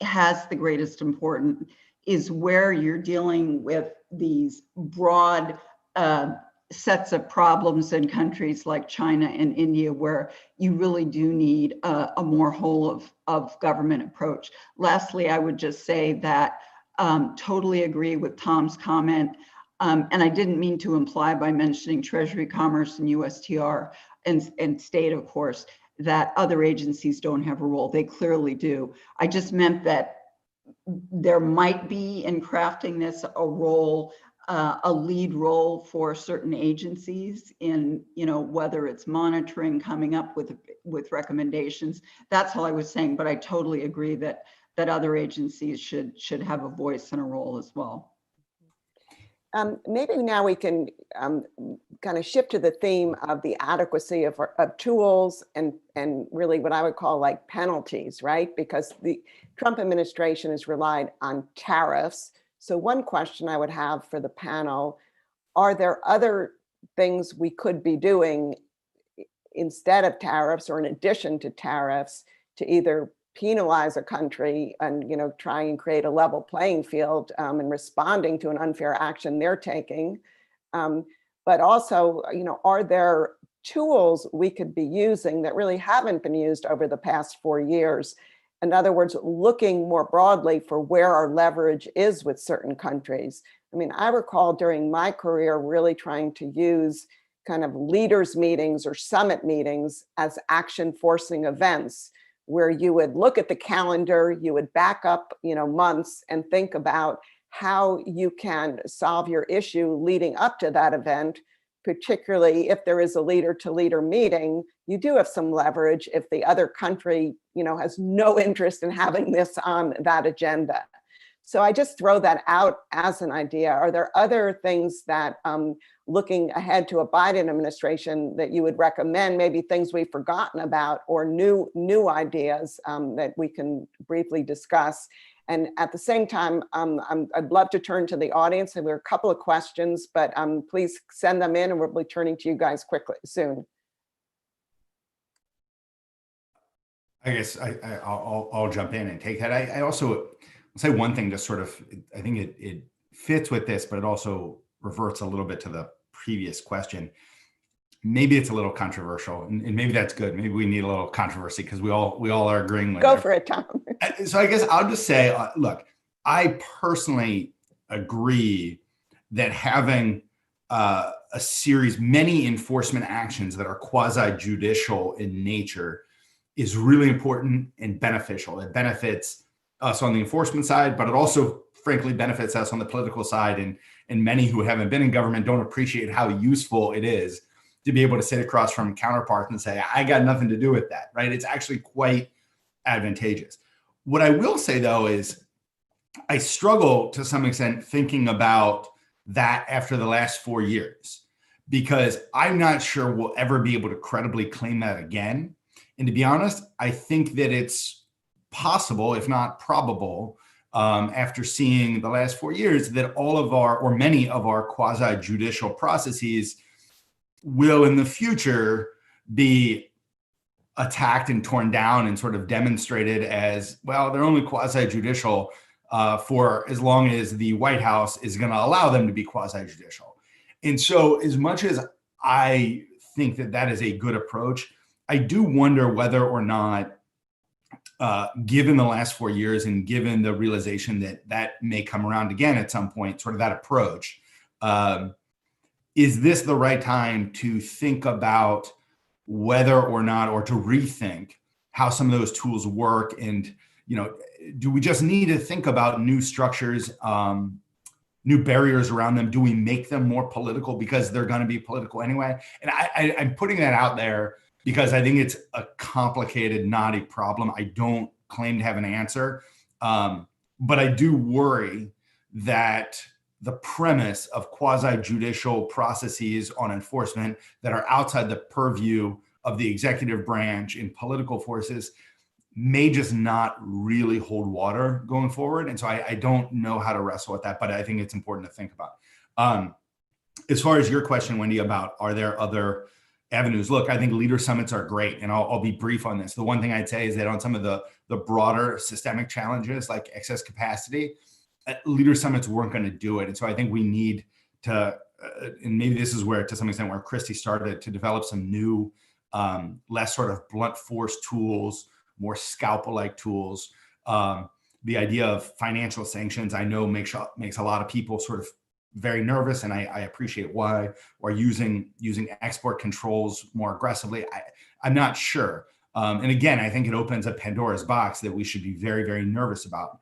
has the greatest importance is where you're dealing with these broad sets of problems in countries like China and India, where you really do need a more whole of government approach. Lastly, I would just say that totally agree with Tom's comment. And I didn't mean to imply by mentioning Treasury, Commerce, and USTR and state, of course, that other agencies don't have a role. They clearly do. I just meant that there might be in crafting this a role, a lead role for certain agencies in, whether it's monitoring, coming up with recommendations. That's all I was saying, but I totally agree that other agencies should have a voice and a role as well. Maybe now we can kind of shift to the theme of the adequacy of tools and really what I would call like penalties, right? Because the Trump administration has relied on tariffs. So one question I would have for the panel, are there other things we could be doing instead of tariffs or in addition to tariffs to either penalize a country and try and create a level playing field in responding to an unfair action they're taking, but also are there tools we could be using that really haven't been used over the past 4 years? In other words, looking more broadly for where our leverage is with certain countries. I mean, I recall during my career really trying to use kind of leaders meetings or summit meetings as action forcing events, where you would look at the calendar, you would back up, months and think about how you can solve your issue leading up to that event, particularly if there is a leader-to-leader meeting, you do have some leverage if the other country, has no interest in having this on that agenda. So I just throw that out as an idea. Are there other things that, looking ahead to a Biden administration, that you would recommend, maybe things we've forgotten about or new ideas that we can briefly discuss? And at the same time, I'd love to turn to the audience. And there are a couple of questions, but please send them in and we'll be turning to you guys quickly soon. I guess I'll jump in and take that. I also say one thing, just sort of, I think it fits with this, but it also reverts a little bit to the previous question. Maybe it's a little controversial, and maybe that's good. Maybe we need a little controversy because we all are agreeing with Go for it, Tom. So I guess I'll just say, look, I personally agree that having many enforcement actions that are quasi-judicial in nature is really important and beneficial. It benefits us on the enforcement side, but it also frankly benefits us on the political side. And many who haven't been in government don't appreciate how useful it is to be able to sit across from counterparts and say, I got nothing to do with that, right? It's actually quite advantageous. What I will say though is I struggle to some extent thinking about that after the last 4 years, because I'm not sure we'll ever be able to credibly claim that again. And to be honest, I think that it's possible, if not probable, after seeing the last 4 years, that all of our, or many of our quasi-judicial processes will in the future be attacked and torn down and sort of demonstrated as, well, they're only quasi-judicial for as long as the White House is going to allow them to be quasi-judicial. And so as much as I think that that is a good approach, I do wonder whether or not, given the last 4 years and given the realization that that may come around again at some point, sort of that approach, is this the right time to think about whether or not, or to rethink how some of those tools work? And, do we just need to think about new structures, new barriers around them? Do we make them more political because they're going to be political anyway? And I'm putting that out there because I think it's a complicated, knotty problem. I don't claim to have an answer, but I do worry that the premise of quasi-judicial processes on enforcement that are outside the purview of the executive branch and political forces may just not really hold water going forward. And so I don't know how to wrestle with that, but I think it's important to think about. As far as your question, Wendy, about are there other avenues? Look, I think leader summits are great, and I'll be brief on this. The one thing I'd say is that on some of the broader systemic challenges like excess capacity, leader summits weren't going to do it. And so I think we need to, and maybe this is where, to some extent, where Christy started to develop some new, less sort of blunt force tools, more scalpel-like tools. The idea of financial sanctions, I know makes a lot of people sort of very nervous, and I appreciate why, or using export controls more aggressively. I'm not sure. And again, I think it opens a Pandora's box that we should be very, very nervous about.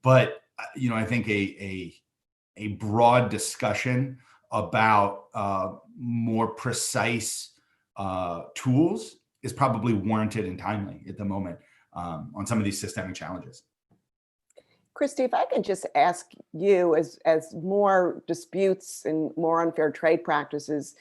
But I think a broad discussion about more precise tools is probably warranted and timely at the moment on some of these systemic challenges. Christy, if I could just ask you, as more disputes and more unfair trade practices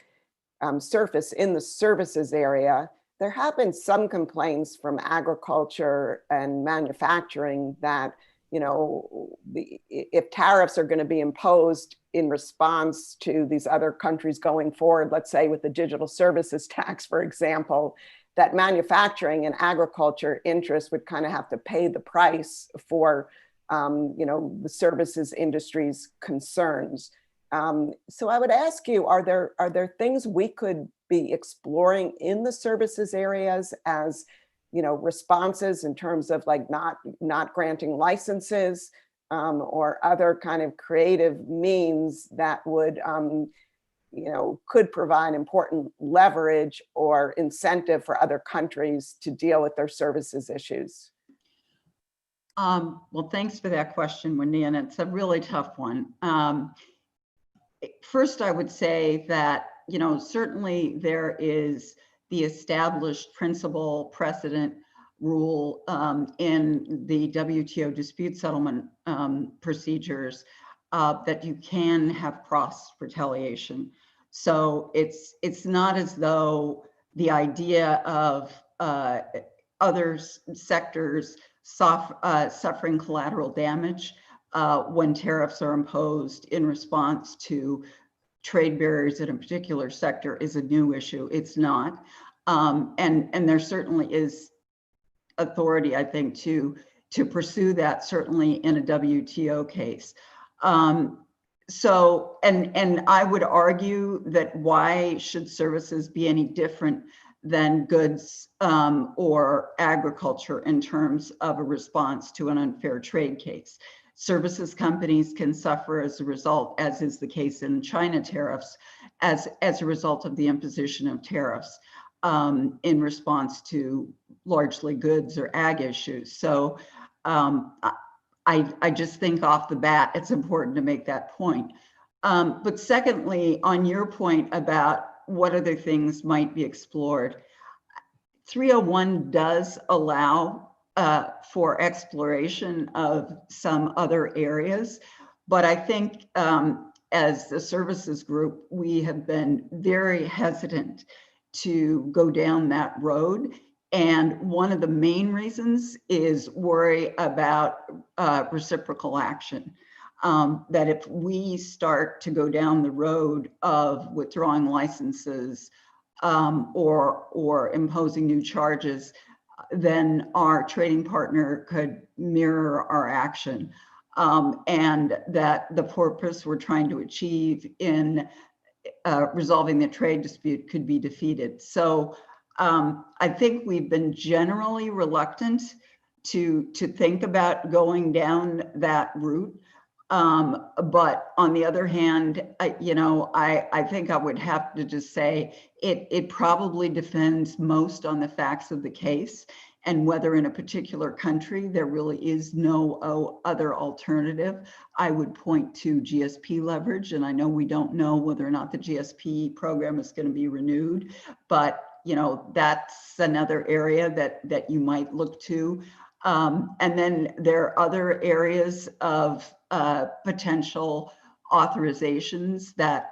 surface in the services area, there have been some complaints from agriculture and manufacturing that, if tariffs are going to be imposed in response to these other countries going forward, let's say with the digital services tax, for example, that manufacturing and agriculture interests would kind of have to pay the price for the services industry's concerns. So I would ask you, are there things we could be exploring in the services areas as responses in terms of like not granting licenses or other kind of creative means that would could provide important leverage or incentive for other countries to deal with their services issues? Well, thanks for that question, Wendy, and it's a really tough one. first, I would say that, certainly there is the established principle, precedent, rule in the WTO dispute settlement procedures that you can have cross retaliation. So it's not as though the idea of other sectors suffering collateral damage when tariffs are imposed in response to trade barriers in a particular sector is a new issue. It's not. And there certainly is authority, I think, to pursue that, certainly in a WTO case. So, and I would argue that why should services be any different than goods or agriculture in terms of a response to an unfair trade case? Services companies can suffer as a result, as is the case in China tariffs, as a result of the imposition of tariffs in response to largely goods or ag issues. So I just think off the bat, it's important to make that point. But secondly, on your point about what other things might be explored, 301 does allow for exploration of some other areas, but I think as the services group, we have been very hesitant to go down that road. And one of the main reasons is worry about reciprocal action. That if we start to go down the road of withdrawing licenses or imposing new charges, then our trading partner could mirror our action. And that the purpose we're trying to achieve in resolving the trade dispute could be defeated. So I think we've been generally reluctant to think about going down that route. But on the other hand, I think I would have to just say it probably depends most on the facts of the case and whether in a particular country there really is no other alternative. I would point to GSP leverage, and I know we don't know whether or not the GSP program is going to be renewed, but that's another area that you might look to. And then there are other areas of potential authorizations that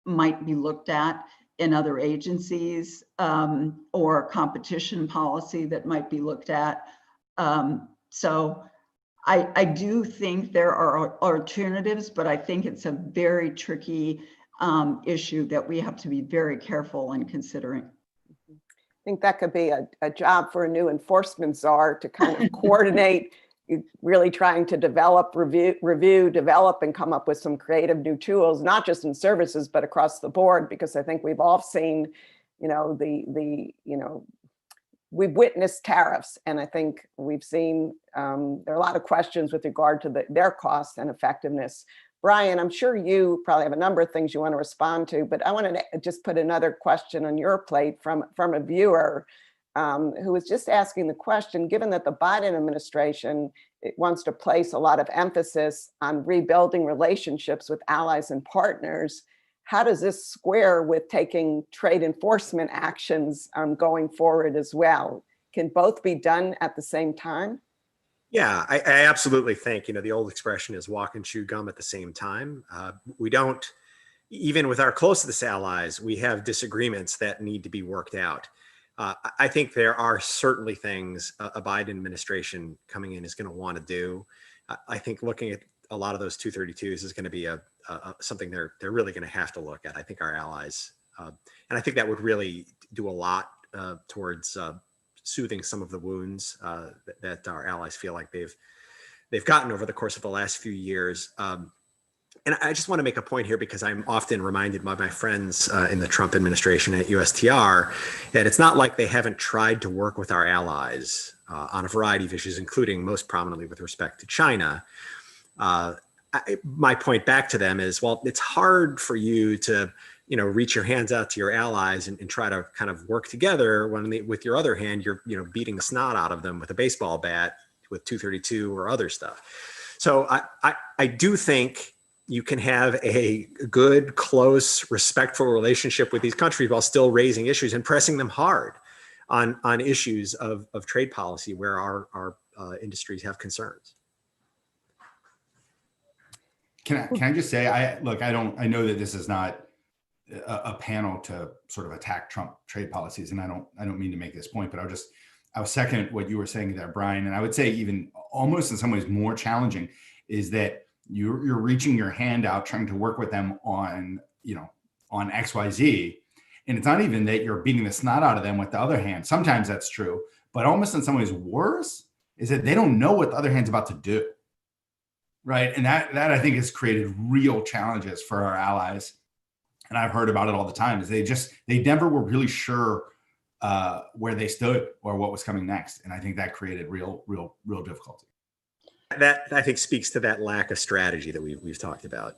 might be looked at in other agencies or competition policy that might be looked at. So I do think there are alternatives, but I think it's a very tricky issue that we have to be very careful in considering. I think that could be a job for a new enforcement czar to kind of coordinate, really trying to develop, review, develop, and come up with some creative new tools, not just in services, but across the board, because I think we've all seen, we've witnessed tariffs, and I think we've seen there are a lot of questions with regard to their cost and effectiveness. Brian, I'm sure you probably have a number of things you want to respond to, but I wanted to just put another question on your plate from a viewer who was just asking the question, given that the Biden administration wants to place a lot of emphasis on rebuilding relationships with allies and partners, how does this square with taking trade enforcement actions going forward as well? Can both be done at the same time? Yeah, I absolutely think, the old expression is walk and chew gum at the same time. We don't, even with our closest allies, we have disagreements that need to be worked out. I think there are certainly things a Biden administration coming in is going to want to do. I think looking at a lot of those 232s is going to be something they're really going to have to look at. I think our allies, and I think that would really do a lot towards soothing some of the wounds that our allies feel like they've gotten over the course of the last few years. And I just want to make a point here, because I'm often reminded by my friends in the Trump administration at USTR that it's not like they haven't tried to work with our allies on a variety of issues, including most prominently with respect to China. My point back to them is, well, it's hard for you to reach your hands out to your allies and try to kind of work together when with your other hand, you're, beating the snot out of them with a baseball bat with 232 or other stuff. So I do think you can have a good, close, respectful relationship with these countries while still raising issues and pressing them hard on issues of trade policy where our industries have concerns. Can I just say, I know that this is not a panel to sort of attack Trump trade policies, and I don't mean to make this point, but I'll second what you were saying there, Brian. And I would say even almost in some ways more challenging is that you're reaching your hand out, trying to work with them on XYZ. And it's not even that you're beating the snot out of them with the other hand. Sometimes that's true, but almost in some ways worse is that they don't know what the other hand's about to do. Right. And that I think has created real challenges for our allies. And I've heard about it all the time, is they never were really sure where they stood or what was coming next. And I think that created real difficulty. That, I think, speaks to that lack of strategy that we've talked about.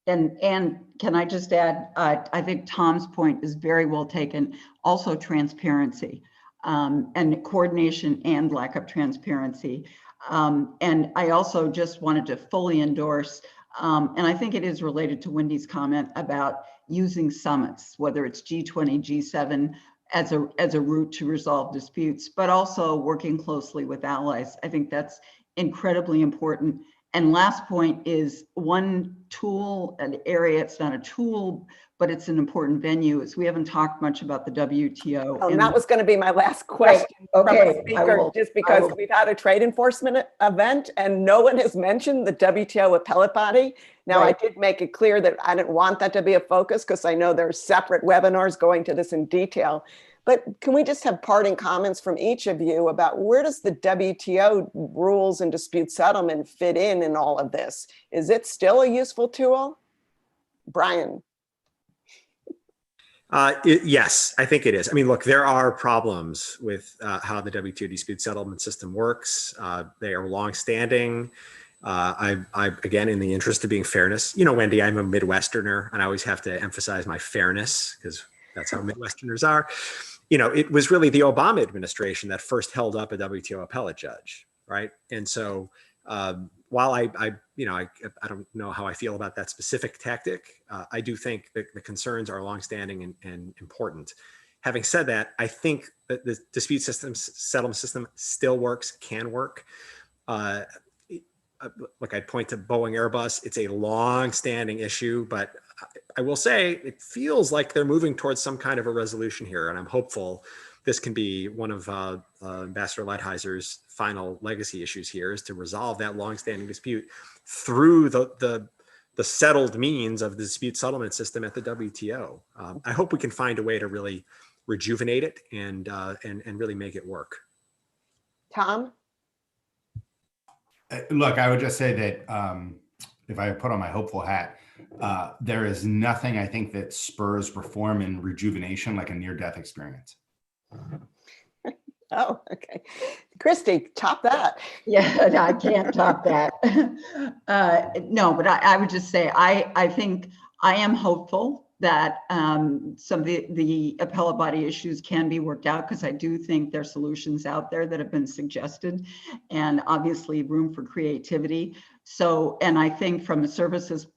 And can I just add, I think Tom's point is very well taken. Also transparency and coordination and lack of transparency. And I also just wanted to fully endorse, and I think it is related to Wendy's comment about using summits, whether it's G20, G7, as a route to resolve disputes, but also working closely with allies. I think that's incredibly important. And last point is one tool, an area, it's not a tool, but it's an important venue, is we haven't talked much about the WTO. Oh, and that was going to be my last question from the speaker, just because we've had a trade enforcement event and no one has mentioned the WTO appellate body. Now, I did make it clear that I didn't want that to be a focus because I know there's separate webinars going to this in detail. But can we just have parting comments from each of you about where does the WTO rules and dispute settlement fit in all of this? Is it still a useful tool? Brian. Yes, I think it is. I mean, look, there are problems with how the WTO dispute settlement system works. They are longstanding. Again, in the interest of being fairness, Wendy, I'm a Midwesterner, and I always have to emphasize my fairness because that's how Midwesterners are. It was really the Obama administration that first held up a WTO appellate judge, right? And so while I don't know how I feel about that specific tactic, I do think that the concerns are longstanding and important. Having said that, I think that the dispute settlement system still works, can work. Look, I'd point to Boeing Airbus. It's a long-standing issue, but I will say it feels like they're moving towards some kind of a resolution here, and I'm hopeful this can be one of Ambassador Lighthizer final legacy issues here, is to resolve that long-standing dispute through the settled means of the dispute settlement system at the WTO. I hope we can find a way to really rejuvenate it and really make it work. Tom? Look, I would just say that if I put on my hopeful hat, there is nothing I think that spurs reform and rejuvenation like a near-death experience. Oh, okay. Christy, top that. Yeah, I can't top that. No, but I would just say, I think I am hopeful that some of the appellate body issues can be worked out, because I do think there are solutions out there that have been suggested, and obviously room for creativity. So, and I think from a services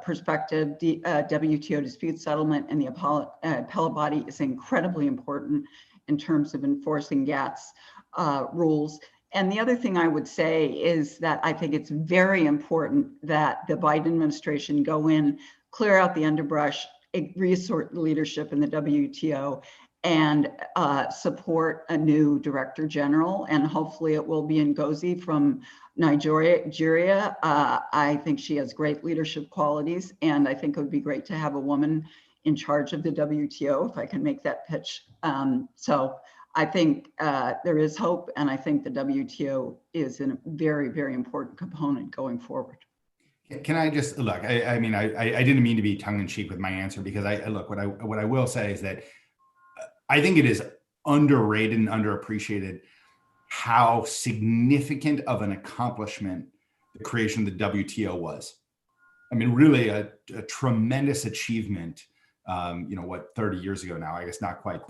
perspective, the WTO dispute settlement and the appellate body is incredibly important in terms of enforcing GATS rules. And the other thing I would say is that I think it's very important that the Biden administration go in, clear out the underbrush, reassert leadership in the WTO, and support a new director general. And hopefully it will be Ngozi from Nigeria. I think she has great leadership qualities, and I think it would be great to have a woman in charge of the WTO, if I can make that pitch. So I think there is hope, and I think the WTO is a very, very important component going forward. Can I just look? I mean, I didn't mean to be tongue-in-cheek with my answer, because what I will say is that I think it is underrated and underappreciated how significant of an accomplishment the creation of the WTO was. I mean, really a tremendous achievement. 30 years ago now, I guess not quite,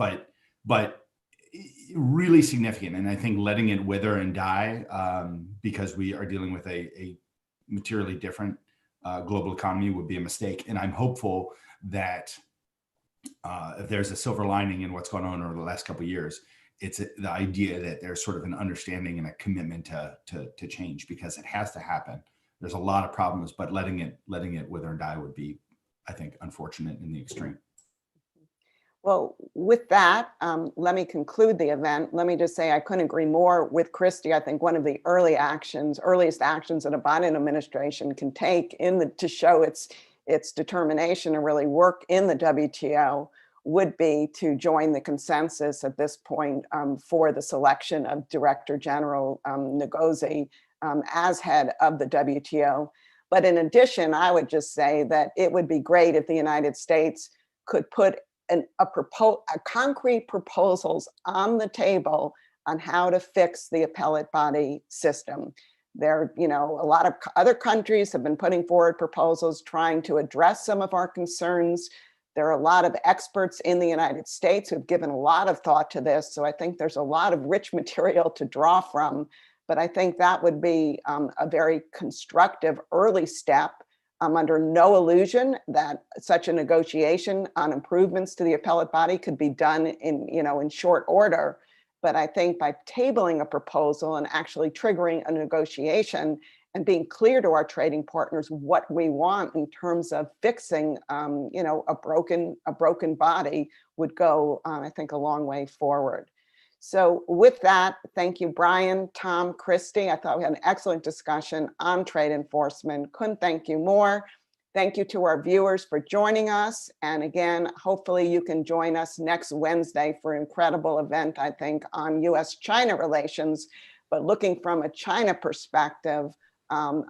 but really significant. And I think letting it wither and die because we are dealing with a materially different global economy would be a mistake. And I'm hopeful that if there's a silver lining in what's gone on over the last couple of years, it's the idea that there's sort of an understanding and a commitment to change, because it has to happen. There's a lot of problems, but letting it wither and die would be, I think, unfortunate in the extreme. Well, with that, let me conclude the event. Let me just say I couldn't agree more with Christy. I think one of the earliest actions that a Biden administration can take to show its determination to really work in the WTO would be to join the consensus at this point for the selection of Director General Ngozi as head of the WTO. But in addition, I would just say that it would be great if the United States could put concrete proposals on the table on how to fix the appellate body system. There, a lot of other countries have been putting forward proposals trying to address some of our concerns. There are a lot of experts in the United States who've given a lot of thought to this. So I think there's a lot of rich material to draw from, but I think that would be a very constructive early step. I'm under no illusion that such a negotiation on improvements to the appellate body could be done in short order. But I think by tabling a proposal and actually triggering a negotiation and being clear to our trading partners what we want in terms of fixing, a broken body would go, I think, a long way forward. So with that, thank you, Brian, Tom, Christy. I thought we had an excellent discussion on trade enforcement. Couldn't thank you more. Thank you to our viewers for joining us. And again, hopefully you can join us next Wednesday for an incredible event, I think, on US-China relations, but looking from a China perspective on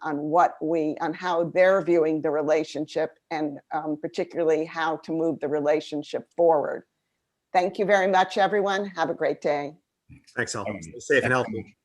how they're viewing the relationship and particularly how to move the relationship forward. Thank you very much, everyone. Have a great day. Thanks all. Stay safe and healthy.